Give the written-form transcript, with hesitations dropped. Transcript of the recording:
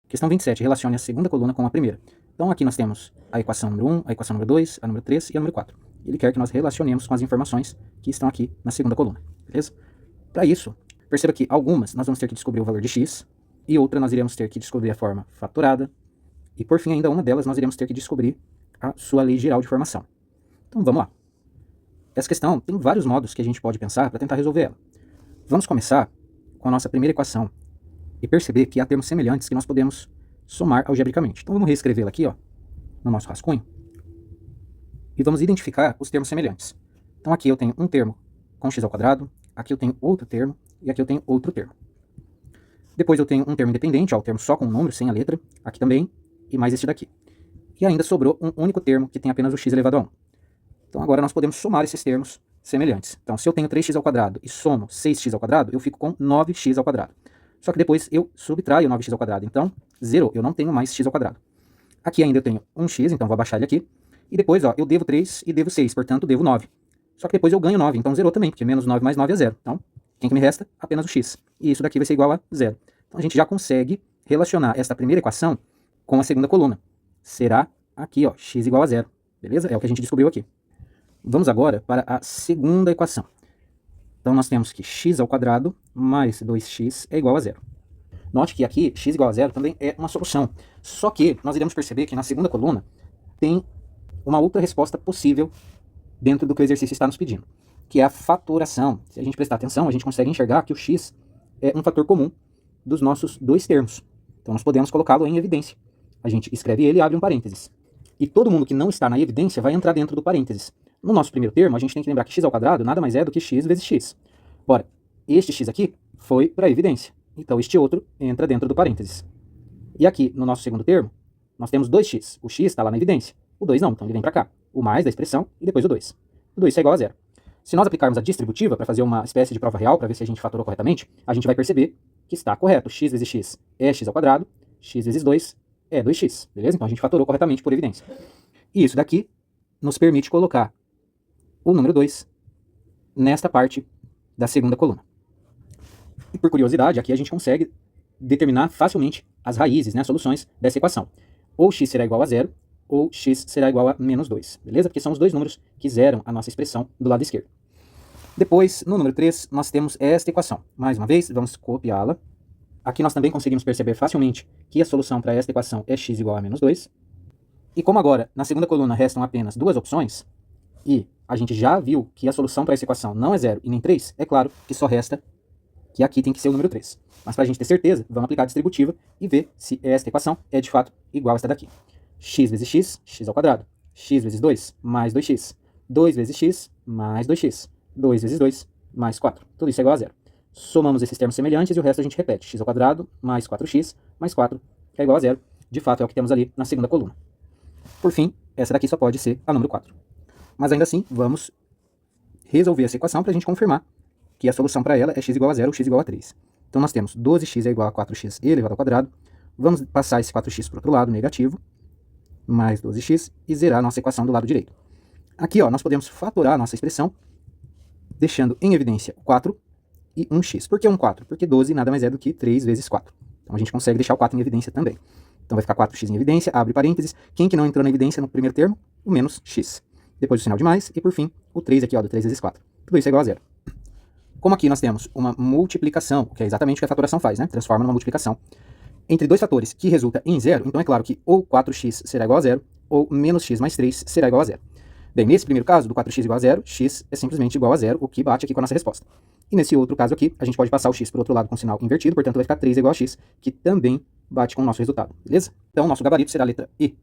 Questão 27. Relacione a segunda coluna com a primeira. Então aqui nós temos a equação número 1, a equação número 2, a número 3 e a número 4. Ele quer que nós relacionemos com as informações que estão aqui na segunda coluna, beleza? Para isso, perceba que algumas nós vamos ter que descobrir o valor de x, e outra nós iremos ter que descobrir a forma fatorada, e por fim ainda uma delas nós iremos ter que descobrir a sua lei geral de formação. Então vamos lá. Essa questão tem vários modos que a gente pode pensar para tentar resolver ela. Vamos começar com a nossa primeira equação e perceber que há termos semelhantes que nós podemos somar algebricamente. Então vamos reescrevê-la aqui, ó, no nosso rascunho, e vamos identificar os termos semelhantes. Então aqui eu tenho um termo com x ao quadrado, aqui eu tenho outro termo, e aqui eu tenho outro termo. Depois eu tenho um termo independente, ó, o termo só com um número, sem a letra, aqui também, e mais este daqui. E ainda sobrou um único termo que tem apenas o x elevado a 1. Então agora nós podemos somar esses termos semelhantes. Então se eu tenho 3x ao quadrado e somo 6x ao quadrado, eu fico com 9x ao quadrado. Só que depois eu subtraio 9x ao quadrado, então zerou, eu não tenho mais x ao quadrado. Aqui ainda eu tenho 1x, então vou abaixar ele aqui. E depois, ó, eu devo 3 e devo 6, portanto devo 9. Só que depois eu ganho 9, então zerou também, porque menos 9 mais 9 é 0. Então, quem que me resta? Apenas o x. E isso daqui vai ser igual a 0. Então a gente já consegue relacionar esta primeira equação com a segunda coluna. Será aqui, ó, x igual a 0. Beleza? É o que a gente descobriu aqui. Vamos agora para a segunda equação. Então nós temos que x ao quadrado mais 2x é igual a 0. Note que aqui x igual a 0 também é uma solução. Só que nós iremos perceber que na segunda coluna tem uma outra resposta possível dentro do que o exercício está nos pedindo, que é a fatoração. Se a gente prestar atenção, a gente consegue enxergar que o x é um fator comum dos nossos dois termos. Então nós podemos colocá-lo em evidência. A gente escreve ele e abre um parênteses. E todo mundo que não está na evidência vai entrar dentro do parênteses. No nosso primeiro termo, a gente tem que lembrar que x ao quadrado nada mais é do que x vezes x. Ora, este x aqui foi para a evidência. Então este outro entra dentro do parênteses. E aqui, no nosso segundo termo, nós temos 2x. O x está lá na evidência. O 2 não, então ele vem para cá. O mais da expressão e depois o 2. O 2 é igual a 0. Se nós aplicarmos a distributiva para fazer uma espécie de prova real, para ver se a gente fatorou corretamente, a gente vai perceber que está correto. X vezes x é x ao quadrado, x vezes 2 é 2x. Beleza? Então a gente fatorou corretamente por evidência. E isso daqui nos permite colocar o número 2 nesta parte da segunda coluna. E por curiosidade, aqui a gente consegue determinar facilmente as raízes, né, as soluções dessa equação. Ou x será igual a 0, ou x será igual a menos 2, beleza? Porque são os dois números que zeram a nossa expressão do lado esquerdo. Depois, no número 3, nós temos esta equação. Mais uma vez, vamos copiá-la. Aqui nós também conseguimos perceber facilmente que a solução para esta equação é x igual a menos 2. E como agora, na segunda coluna, restam apenas duas opções, e a gente já viu que a solução para essa equação não é 0 e nem 3, é claro que só resta que aqui tem que ser o número 3. Mas para a gente ter certeza, vamos aplicar a distributiva e ver se esta equação é de fato igual a esta daqui. X vezes x, x ao quadrado. X vezes 2, mais 2x. 2 vezes x, mais 2x. 2 vezes 2, mais 4. Tudo isso é igual a 0. Somamos esses termos semelhantes e o resto a gente repete. X ao quadrado, mais 4x, mais 4, que é igual a 0. De fato, é o que temos ali na segunda coluna. Por fim, essa daqui só pode ser a número 4. Mas ainda assim, vamos resolver essa equação para a gente confirmar que a solução para ela é x igual a 0 ou x igual a 3. Então nós temos 12x é igual a 4x elevado ao quadrado. Vamos passar esse 4x para o outro lado, negativo, mais 12x, e zerar a nossa equação do lado direito. Aqui, ó, nós podemos fatorar a nossa expressão, deixando em evidência o 4 e 1x. Por que 4? Porque 12 nada mais é do que 3 vezes 4. Então a gente consegue deixar o 4 em evidência também. Então vai ficar 4x em evidência, abre parênteses. Quem que não entrou na evidência no primeiro termo? O menos x. Depois o sinal de mais, e por fim, o 3 aqui, ó, do 3 vezes 4. Tudo isso é igual a 0. Como aqui nós temos uma multiplicação, que é exatamente o que a fatoração faz, né? Transforma numa multiplicação, entre dois fatores que resulta em 0, então é claro que ou 4x será igual a 0, ou menos x mais 3 será igual a 0. Bem, nesse primeiro caso, do 4x igual a 0, x é simplesmente igual a 0, o que bate aqui com a nossa resposta. E nesse outro caso aqui, a gente pode passar o x para o outro lado com o sinal invertido, portanto vai ficar 3 igual a x, que também bate com o nosso resultado, beleza? Então, nosso gabarito será a letra E.